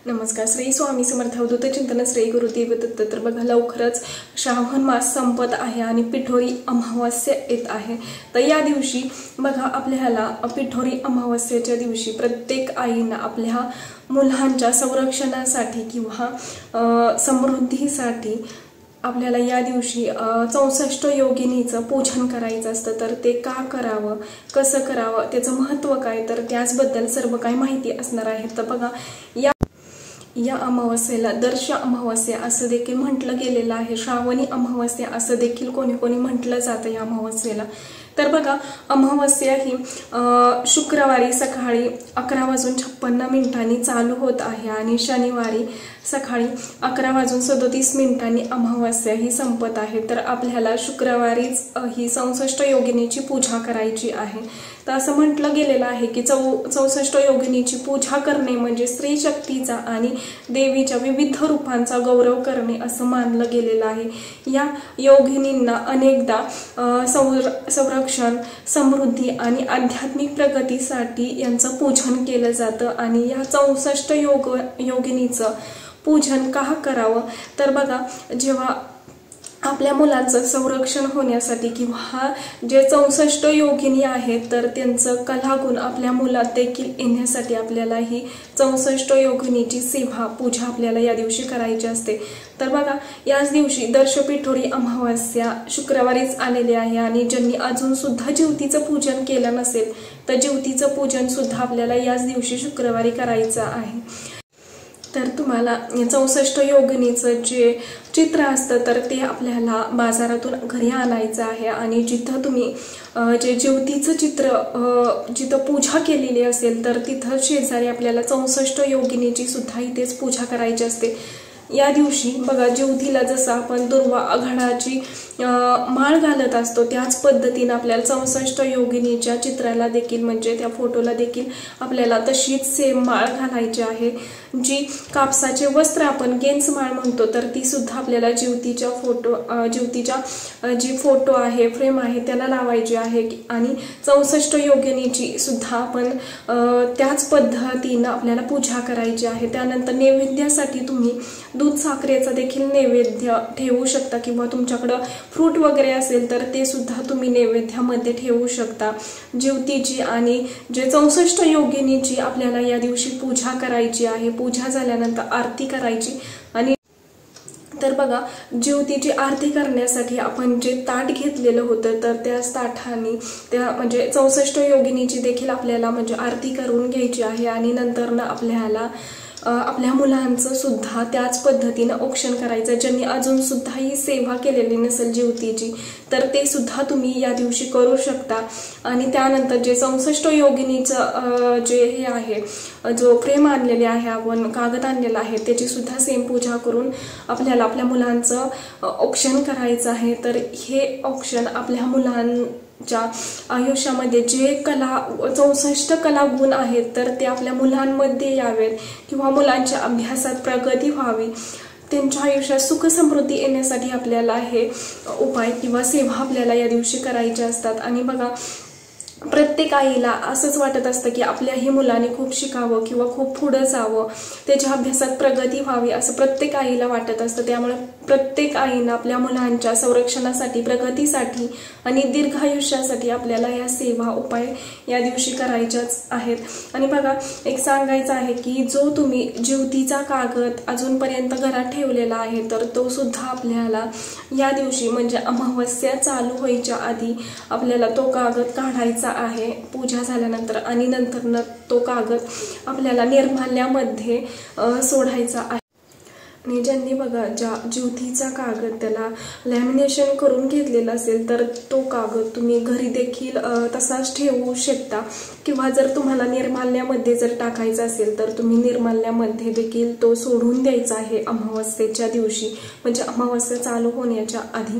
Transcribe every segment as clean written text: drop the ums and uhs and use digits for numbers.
नमस्कार. श्री स्वामी समर्थ अवधूत चिंतन श्री गुरुदेव दत्त. तर बघा, लवकरच श्रावण मास संपत आहे आणि पिठोरी अमावास्या येत आहे. तर या दिवशी बघा, आपल्याला पिठोरी अमावास्येच्या दिवशी प्रत्येक आईने आपल्या मुलांच्या संरक्षणासाठी किंवा समृद्धीसाठी आपल्याला या दिवशी 64 योगिनीचं पूजन करायचं असतं. तर ते का करावं, कसं करावं, त्याचं महत्त्व काय, तर त्याचबद्दल सर्व काही माहिती असणार आहे. तर बघा, या अमावास्येला दर्श अमावास्या असं देखील म्हटलं गेलेलं आहे. श्रावणी अमावास्या असं देखील कोणी कोणी म्हटलं जातं या अमावास्येला. तर बघा, अमावास्या ही शुक्रवारी सकाळी 11:56 चालू होत आहे आणि शनिवारी सकाळी 11:37 अमावास्या ही संपत आहे. तर आपल्याला शुक्रवारीच ही 64 योगिनीची पूजा करायची आहे. तर असं म्हटलं गेलेलं आहे की 64 योगिनीची पूजा करणे म्हणजे स्त्री शक्तीचा आणि देवीच्या विविध रूपांचा गौरव करणे असं मानलं गेलेलं आहे. या योगिनींना अनेकदा संरक्षण, समृद्धी आणि आध्यात्मिक प्रगतीसाठी यांचं पूजन केलं जातं. आणि या 64 योगिनीचं पूजन का करावं, तर बघा, जेव्हा आपल्या मुलांचं संरक्षण होण्यासाठी किंवा जे 64 योगिनी आहेत तर त्यांचं कलागुण आपल्या मुलात देखील येण्यासाठी आपल्याला ही 64 योगिनीची सेवा पूजा आपल्याला या दिवशी करायची असते. तर बघा, याच दिवशी दर्श पिठोरी अमावास्या शुक्रवारीच आलेली आहे आणि ज्यांनी अजून सुद्धा ज्योतीचं पूजन केलं नसेल तर ज्योतीचं पूजन सुद्धा आपल्याला याच दिवशी शुक्रवारी करायचं आहे. तर तुम्हाला 64 योगिनीचं जे चित्र असतं तर ते आपल्याला बाजारातून घरी आणायचं आहे. आणि जिथं तुम्ही जे ज्योतीचं चित्र जिथं पूजा केलेली असेल तर तिथं शेजारी आपल्याला 64 योगिनीची सुद्धा इथेच पूजा करायची असते. या दिवशी बघा, ज्योतीला जसं आपण दुर्वा आघाडाची माळ घालत असतो त्याच पद्धतीने आपल्याला 64 योगिनीच्या चित्राला देखील म्हणजे त्या फोटोला देखील आपल्याला तशीच सेम माळ घालायची आहे. जी कापसाचे वस्त्र आपण गेंज माळ म्हणतो तर ती सुद्धा आपल्याला ज्योतीच्या जी फोटो आहे, फ्रेम आहे, त्याला लावायची आहे. आणि 64 योगिनीची सुद्धा आपण त्याच पद्धतीनं आपल्याला पूजा करायची आहे. त्यानंतर नैवेद्यासाठी तुम्ही दूध साखरेचा देखील नैवेद्य ठेवू शकता किंवा तुमच्याकडं फ्रूट वगैरे असेल तर ते सुद्धा तुम्ही नैवेद्यामध्ये ठेवू शकता. ज्योतीची आणि जे 64 योगिनीची आपल्याला या दिवशी पूजा करायची आहे. पूजा झाल्यानंतर आरती करायची. आणि तर बघा, ज्योतीची आरती करण्यासाठी आपण जे ताट घेतलेलं होतं तर त्याच ताठाने त्या म्हणजे 64 योगिनीची देखील आपल्याला म्हणजे आरती करून घ्यायची आहे. आणि नंतर आपल्याला आपल्या मुलांचं सुद्धा त्याच पद्धतीनं औक्षण करायचं. ज्यांनी अजून सुद्धा ही सेवा केलेली नसेल ज्योतीची तर ते सुद्धा तुम्ही या दिवशी करू शकता. आणि त्यानंतर जे 64 योगिनीचं जे हे आहे, जो फ्रेम आणलेले आहे, आपण कागद आणलेला आहे, त्याची सुद्धा सेम पूजा करून आपल्याला आपल्या मुलांचं औक्षण करायचं आहे. तर हे औक्षण आपल्या मुलांच्या आयुष्यामध्ये जे 64 कला गुण आहेत तर ते आपल्या मुलांमध्ये यावेत किंवा मुलांच्या अभ्यासात प्रगती व्हावी, त्यांच्या आयुष्यात सुख समृद्धी येण्यासाठी आपल्याला हे उपाय किंवा सेवा आपल्याला या दिवशी करायच्या असतात. आणि बघा, प्रत्येक आईला असंच वाटत असतं की आपल्याही मुलाने खूप शिकावं किंवा खूप पुढं जावं, त्याच्या अभ्यासात प्रगती व्हावी असं प्रत्येक आईला वाटत असतं. त्यामुळे प्रत्येक आईनं आपल्या मुलांच्या संरक्षणासाठी, प्रगतीसाठी आणि दीर्घायुष्यासाठी आपल्याला या सेवा, उपाय या दिवशी करायच्याच आहेत. आणि बघा, एक सांगायचं आहे की जो तुम्ही ज्योतीचा कागद अजूनपर्यंत घरात ठेवलेला आहे तर तो सुद्धा आपल्याला या दिवशी म्हणजे अमावस्या चालू व्हायच्या आधी आपल्याला तो कागद काढायचा आहे पूजा झाल्यानंतर. आणि नंतर तो कागद आपल्याला निर्माल्यामध्ये सोडायचा आहे. आणि ज्यांनी बघा ज्योतीचा कागद त्याला लॅमिनेशन करून घेतलेला असेल तर तो कागद तुम्ही घरी देखील तसाच ठेवू शकता. किंवा जर तुम्हाला निर्माल्यामध्ये जर टाकायचा असेल तर तुम्ही निर्माल्यामध्ये देखील तो सोडून द्यायचा आहे अमावस्येच्या दिवशी म्हणजे अमावस्या चालू होण्याच्या आधी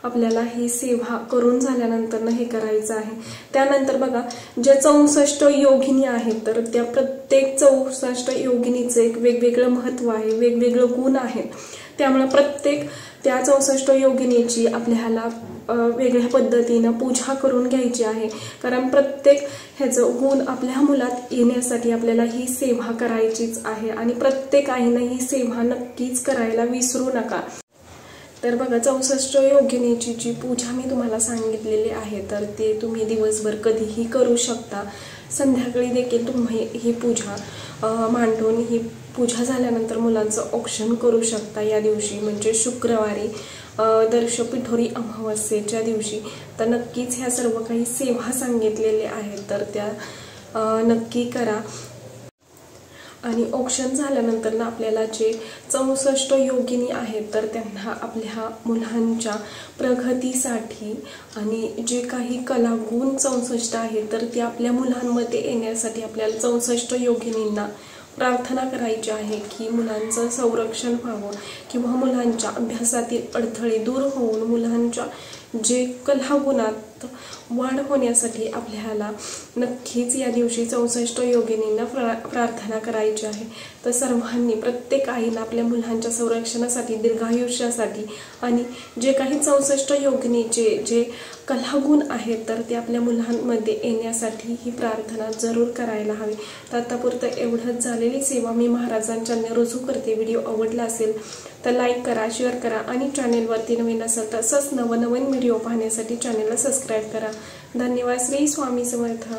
आपल्याला ही सेवा करून झाल्यानंतर हे करायचं आहे. त्यानंतर बघा, जे 64 योगिनी आहेत तर त्या प्रत्येक 64 योगिनीचं एक वेगवेगळं महत्त्व आहे, वेगवेगळं गुण आहेत. त्यामुळे प्रत्येक त्या 64 योगिनीची आपल्याला वेगळ्या पद्धतीनं पूजा करून घ्यायची आहे, कारण प्रत्येक ह्याचं गुण आपल्या मुलात येण्यासाठी आपल्याला ही सेवा करायचीच आहे आणि प्रत्येक आईनं ही सेवा नक्कीच करायला विसरू नका। तर बघा 64 योगिनीची जी पूजा मी तुम्हाला सांगितलेली आहे तर ते तुम्ही दिवसभर कधीही करू शकता, संध्याकाळी देखील तुम्ही ही पूजा मांडून ही पूजा झाल्यानंतर मुलांचं औक्षण करू शकता या दिवशी, म्हणजे शुक्रवारी दर्श पिठोरी अमावस्येच्या दिवशी। तर नक्कीच ह्या सर्व काही सेवा सांगितलेल्या आहेत तर त्या नक्की करा। आणि औक्षण झाल्यानंतर ना आपल्याला जे 64 योगिनी आहेत तर त्यांना आपल्या मुलांच्या प्रगतीसाठी आणि जे काही कलागुण 64 आहेत तर ते आपल्या मुलांमध्ये येण्यासाठी आपल्याला 64 योगिनींना प्रार्थना करायची आहे की मुलांचं संरक्षण व्हावं किंवा मुलांच्या अभ्यासातील अडथळे दूर होऊन मुलांच्या जे कलागुणात वाढ होण्यासाठी आपल्याला नक्कीच या दिवशी 64 योगिनींना प्रार्थना करायची आहे। तर सर्वांनी प्रत्येक आईला आपल्या मुलांच्या संरक्षणासाठी दीर्घायुष्यासाठी आणि जे काही 64 योगिनीचे जे कलागुण आहेत तर ते आपल्या मुलांमध्ये येण्यासाठी ही प्रार्थना जरूर करायला हवी। तर आतापुरतं एवढंच झालेली सेवा मी महाराजांच्या रुजू करते। व्हिडिओ आवडला असेल तर लाईक करा, शेअर करा आणि चॅनेलवरती नवीन असेल तर असंच नवनवीन व्हिडिओ पाहण्यासाठी चॅनेलला सबस्क्राईब करा। धन्यवाद। श्री स्वामी समर्थ।